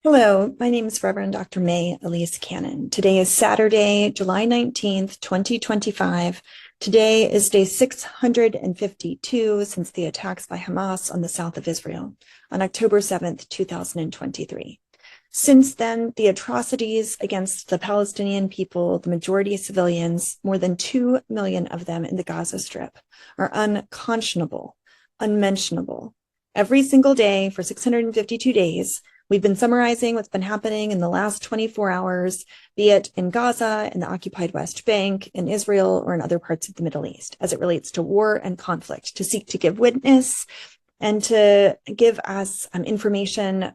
Hello, my name is Reverend Dr. May Elise Cannon. Today is Saturday, July 19th, 2025. Today is day 652 since the attacks by Hamas on the south of Israel on October 7th, 2023. Since then, the atrocities against the Palestinian people, the majority civilians, more than 2 million of them in the Gaza Strip, are unconscionable, unmentionable. Every single day for 652 days, we've been summarizing what's been happening in the last 24 hours, be it in Gaza, in the occupied West Bank, in Israel, or in other parts of the Middle East, as it relates to war and conflict, to seek to give witness and to give us information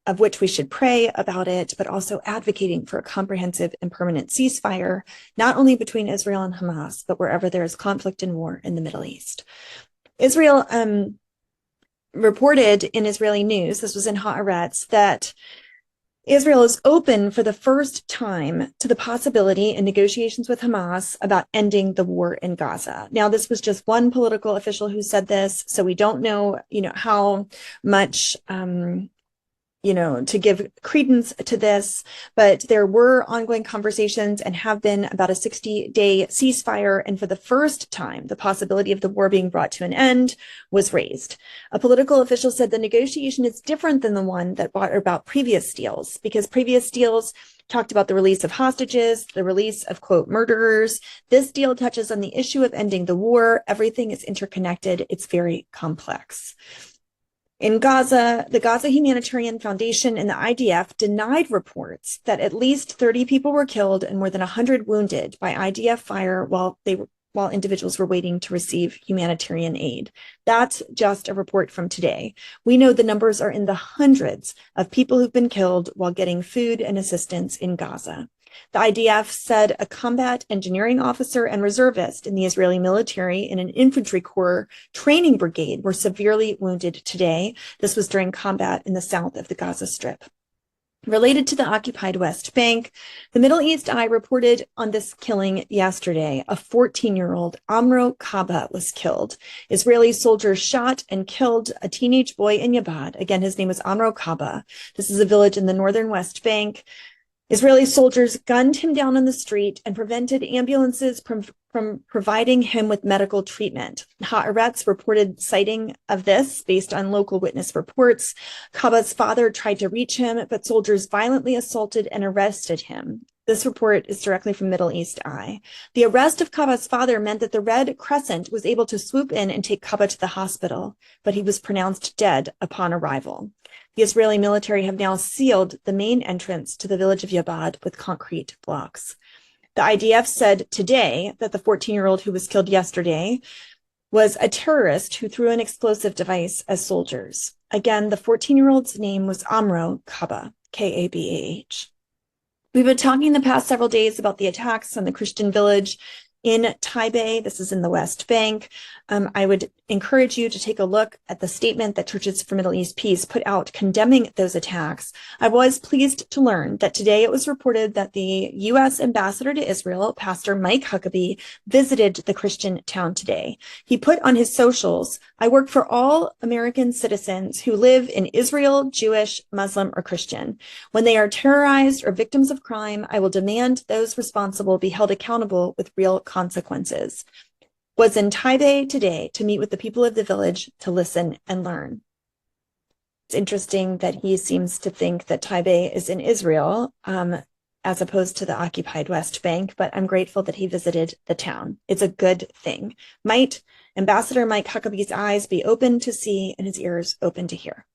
of which we should pray about it, but also advocating for a comprehensive and permanent ceasefire, not only between Israel and Hamas, but wherever there is conflict and war in the Middle East. Israel reported in Israeli news, this was in Haaretz, that Israel is open for the first time to the possibility in negotiations with Hamas about ending the war in Gaza. Now, this was just one political official who said this, so we don't know, how much to give credence to this, but there were ongoing conversations and have been about a 60-day ceasefire. And for the first time, the possibility of the war being brought to an end was raised. A political official said the negotiation is different than the one that brought about previous deals, because previous deals talked about the release of hostages, the release of, quote, murderers. This deal touches on the issue of ending the war. Everything is interconnected. It's very complex. In Gaza, the Gaza Humanitarian Foundation and the IDF denied reports that at least 30 people were killed and more than 100 wounded by IDF fire while individuals were waiting to receive humanitarian aid. That's just a report from today. We know the numbers are in the hundreds of people who've been killed while getting food and assistance in Gaza. The IDF said a combat engineering officer and reservist in the Israeli military in an infantry corps training brigade were severely wounded today. This was during combat in the south of the Gaza Strip. Related to the occupied West Bank, the Middle East Eye reported on this killing yesterday. A 14-year-old Amro Kaba was killed. Israeli soldiers shot and killed a teenage boy in Yabad. Again, his name was Amro Kaba. This is a village in the northern West Bank. Israeli soldiers gunned him down on the street and prevented ambulances from providing him with medical treatment. Haaretz reported sighting of this based on local witness reports. Kaba's father tried to reach him, but soldiers violently assaulted and arrested him. This report is directly from Middle East Eye. The arrest of Kaba's father meant that the Red Crescent was able to swoop in and take Kaba to the hospital, but he was pronounced dead upon arrival. The Israeli military have now sealed the main entrance to the village of Yabad with concrete blocks. The IDF said today that the 14-year-old who was killed yesterday was a terrorist who threw an explosive device at soldiers. Again, the 14-year-old's name was Amro Kaba, K-A-B-A-H. We've been talking the past several days about the attacks on the Christian village in Taipei. This is in the West Bank. I would encourage you to take a look at the statement that Churches for Middle East Peace put out condemning those attacks. I was pleased to learn that today it was reported that the U.S. ambassador to Israel, Pastor Mike Huckabee, visited the Christian town today. He put on his socials, "I work for all American citizens who live in Israel, Jewish, Muslim, or Christian. When they are terrorized or victims of crime, I will demand those responsible be held accountable with real consequences." Was in Taipei today to meet with the people of the village to listen and learn. It's interesting that he seems to think that Taipei is in Israel, as opposed to the occupied West Bank, but I'm grateful that he visited the town. It's a good thing. Might Ambassador Mike Huckabee's eyes be open to see and his ears open to hear.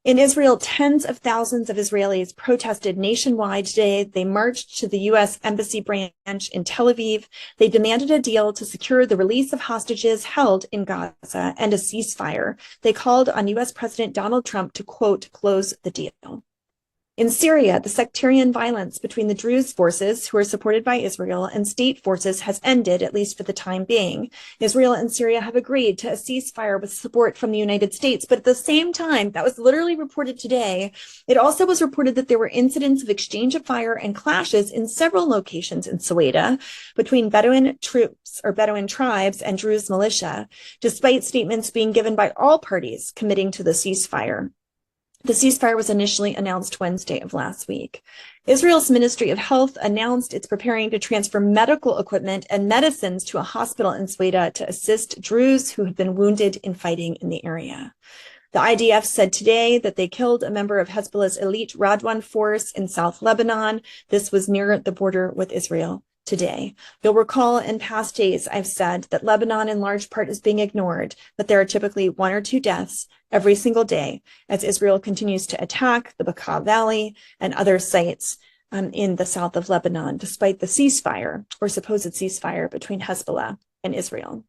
In Israel, tens of thousands of Israelis protested nationwide today. They marched to the U.S. Embassy branch in Tel Aviv. They demanded a deal to secure the release of hostages held in Gaza and a ceasefire. They called on U.S. President Donald Trump to, quote, close the deal. In Syria, the sectarian violence between the Druze forces, who are supported by Israel, and state forces has ended, at least for the time being. Israel and Syria have agreed to a ceasefire with support from the United States. But at the same time, that was literally reported today, it also was reported that there were incidents of exchange of fire and clashes in several locations in Soweto between Bedouin troops or Bedouin tribes and Druze militia, despite statements being given by all parties committing to the ceasefire. The ceasefire was initially announced Wednesday of last week. Israel's Ministry of Health announced it's preparing to transfer medical equipment and medicines to a hospital in Sweden to assist Druze who have been wounded in fighting in the area. The IDF said today that they killed a member of Hezbollah's elite Radwan force in South Lebanon. This was near the border with Israel today. You'll recall in past days, I've said that Lebanon in large part is being ignored, but there are typically 1 or 2 deaths every single day as Israel continues to attack the Bekaa Valley and other sites in the south of Lebanon, despite the ceasefire or supposed ceasefire between Hezbollah and Israel.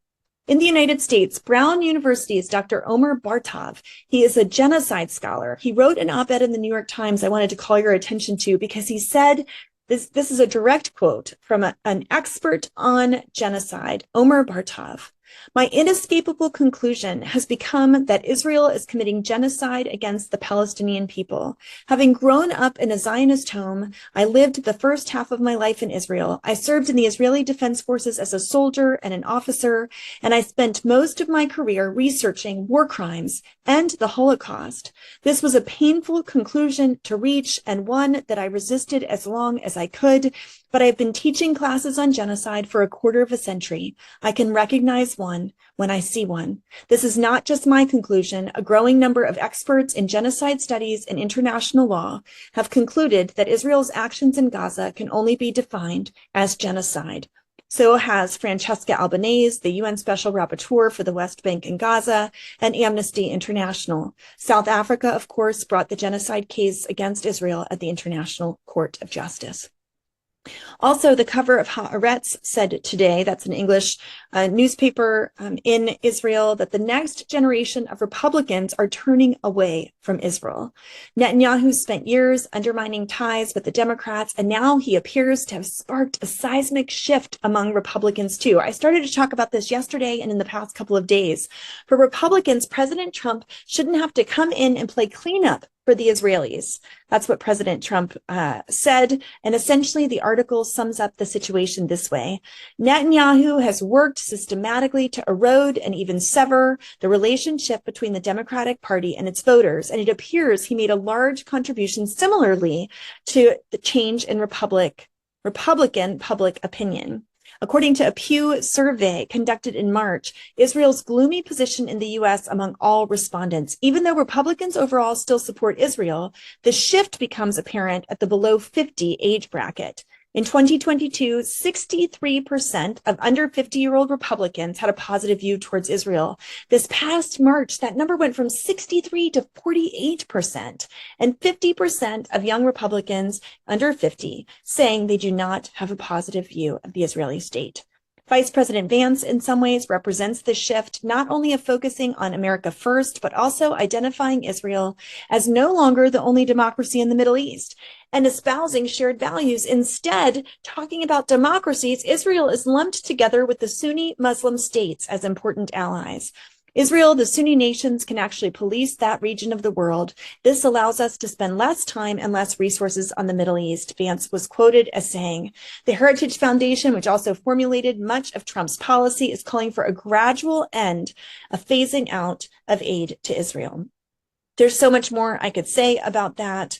In the United States, Brown University's Dr. Omer Bartov, he is a genocide scholar. He wrote an op-ed in the New York Times I wanted to call your attention to because he said, this is a direct quote from an expert on genocide, Omer Bartov. My inescapable conclusion has become that Israel is committing genocide against the Palestinian people. Having grown up in a Zionist home, I lived the first half of my life in Israel. I served in the Israeli Defense Forces as a soldier and an officer, and I spent most of my career researching war crimes and the Holocaust. This was a painful conclusion to reach and one that I resisted as long as I could, but I've been teaching classes on genocide for a quarter of a century. I can recognize one when I see one. This is not just my conclusion. A growing number of experts in genocide studies and international law have concluded that Israel's actions in Gaza can only be defined as genocide. So has Francesca Albanese, the UN Special Rapporteur for the West Bank and Gaza, and Amnesty International. South Africa, of course, brought the genocide case against Israel at the International Court of Justice. Also, the cover of Haaretz said today, that's an English newspaper in Israel, that the next generation of Republicans are turning away from Israel. Netanyahu spent years undermining ties with the Democrats, and now he appears to have sparked a seismic shift among Republicans too. I started to talk about this yesterday and in the past couple of days. For Republicans, President Trump shouldn't have to come in and play cleanup for the Israelis. That's what President Trump said. And essentially, the article sums up the situation this way. Netanyahu has worked systematically to erode and even sever the relationship between the Democratic Party and its voters. And it appears he made a large contribution similarly to the change in Republican public opinion. According to a Pew survey conducted in March, Israel's gloomy position in the U.S. among all respondents. Even though Republicans overall still support Israel, the shift becomes apparent at the below 50 age bracket. In 2022, 63% of under 50-year-old Republicans had a positive view towards Israel. This past March, that number went from 63 to 48%, and 50% of young Republicans under 50 saying they do not have a positive view of the Israeli state. Vice President Vance, in some ways, represents this shift, not only of focusing on America first, but also identifying Israel as no longer the only democracy in the Middle East and espousing shared values. Instead, talking about democracies, Israel is lumped together with the Sunni Muslim states as important allies. Israel, the Sunni nations can actually police that region of the world. This allows us to spend less time and less resources on the Middle East. Vance was quoted as saying, the Heritage Foundation, which also formulated much of Trump's policy, is calling for a gradual end, a phasing out of aid to Israel. There's so much more I could say about that.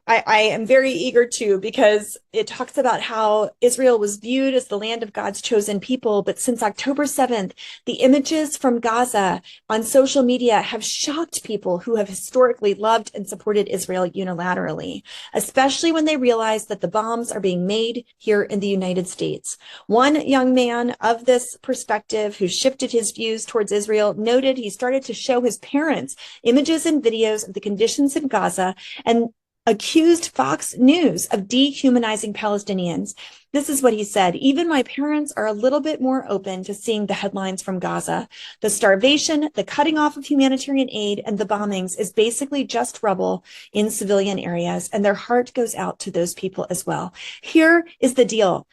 I am very eager to, because it talks about how Israel was viewed as the land of God's chosen people. But since October 7th, the images from Gaza on social media have shocked people who have historically loved and supported Israel unilaterally, especially when they realize that the bombs are being made here in the United States. One young man of this perspective who shifted his views towards Israel noted he started to show his parents images and videos of the conditions in Gaza and accused Fox News of dehumanizing Palestinians. This is what he said. Even my parents are a little bit more open to seeing the headlines from Gaza. The starvation, the cutting off of humanitarian aid, and the bombings is basically just rubble in civilian areas, and their heart goes out to those people as well. Here is the deal.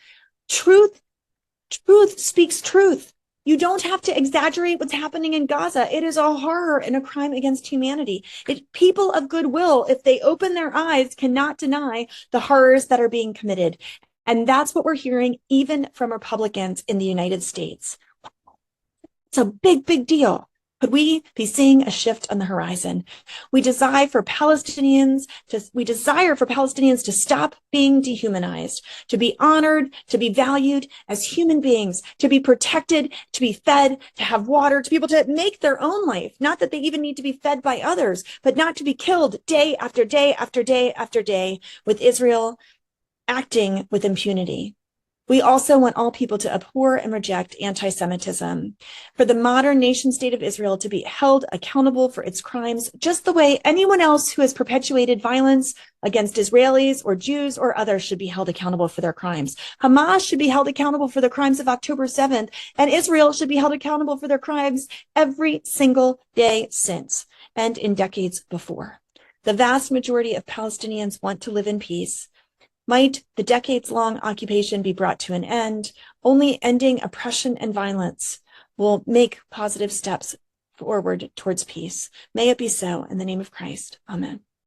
Truth speaks truth. You don't have to exaggerate what's happening in Gaza. It is a horror and a crime against humanity. People of goodwill, if they open their eyes, cannot deny the horrors that are being committed. And that's what we're hearing even from Republicans in the United States. It's a big, big deal. Could we be seeing a shift on the horizon? We desire for Palestinians to stop being dehumanized, to be honored, to be valued as human beings, to be protected, to be fed, to have water, to be able to make their own life. Not that they even need to be fed by others, but not to be killed day after day after day after day, with Israel acting with impunity. We also want all people to abhor and reject anti-Semitism, for the modern nation state of Israel to be held accountable for its crimes, just the way anyone else who has perpetuated violence against Israelis or Jews or others should be held accountable for their crimes. Hamas should be held accountable for the crimes of October 7th, and Israel should be held accountable for their crimes every single day since, and in decades before. The vast majority of Palestinians want to live in peace. Might the decades-long occupation be brought to an end? Only ending oppression and violence will make positive steps forward towards peace. May it be so in the name of Christ. Amen.